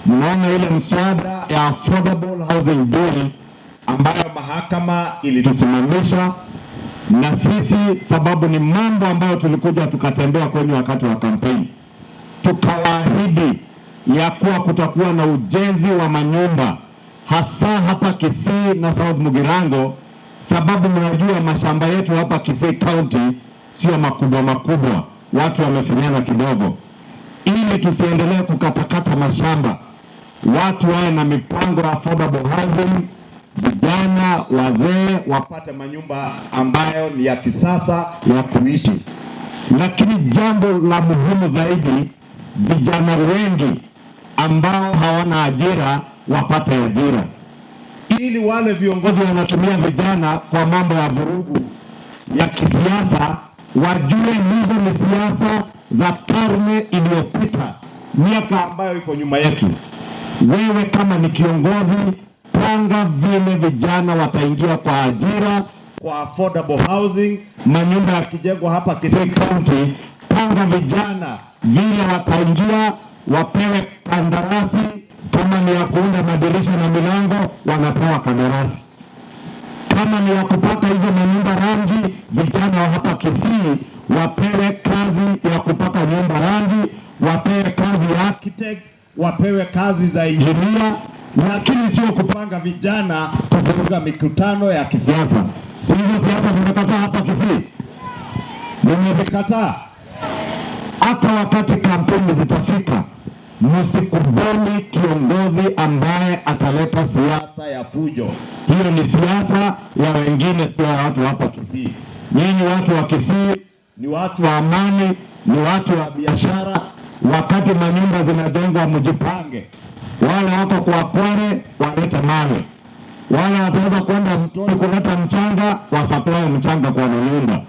mnaona ile mswada ya Affordable Housing Bill ambayo mahakama ilitusimamisha, na sisi sababu ni mambo ambayo tulikuja tukatembea kwenye wakati wa kampeni, tukawaahidi ya kuwa kutakuwa na ujenzi wa manyumba hasa hapa Kisii na South Mugirango, sababu mnajua mashamba yetu hapa Kisii County sio makubwa, watu wamefinyana kidogo. Ili tusiendelee kukatakata mashamba, watu wawe na mipango ya affordable housing, vijana wazee wapate manyumba ambayo ni ya kisasa ya kuishi. Lakini jambo la muhimu zaidi, vijana wengi ambao hawana ajira wapate ajira, ili wale viongozi wanatumia vijana kwa mambo ya vurugu ya kisiasa wajue hizo ni siasa za karne iliyopita, miaka ambayo iko nyuma yetu. Wewe kama ni kiongozi, panga vile vijana wataingia kwa ajira, kwa affordable housing, manyumba yakijengwa hapa Kisii County. Panga vijana vile wataingia, wapewe kandarasi. Kama ni ya kuunda madirisha na milango, wanapewa kandarasi. Kama ni ya kupaka hizo manyumba rangi, vijana wa hapa Kisii wapewe kazi ya kupaka nyumba rangi, wapewe kazi ya architects, wapewe kazi za engineer. Lakini sio kupanga vijana kuvuruga mikutano ya kisiasa. Si hizo siasa nimekataa hapa Kisii, nimezikataa. Hata wakati kampeni zitafika, msikubali kiongozi ambaye ataleta siasa ya fujo. Hiyo ni siasa ya wengine, sio watu hapa Kisii. Nyinyi watu wa Kisii ni watu wa amani, ni watu wa biashara. Wakati manyumba zinajengwa, mjipange. Wale wako kwa Kware walete mawe, wale wataweza kwenda mtoni kuleta mchanga, wasaplai mchanga kwa nyumba.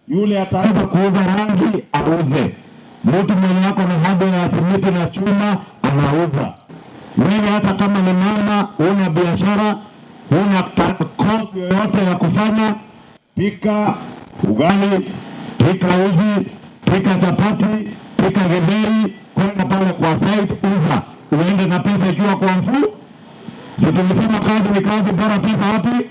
Yule ataweza kuuza rangi auze. Mtu mwenye yako na hado ya simiti na chuma anauza. Wewe hata kama ni mama, una biashara, una kozi yoyote ya kufanya, pika ugali, pika uji, pika chapati, pika githeri, kwenda pale kwa site uza. Uende na pesa ikiwa kwa mfu. Si tulisema kazi ni kazi, bora pesa wapi?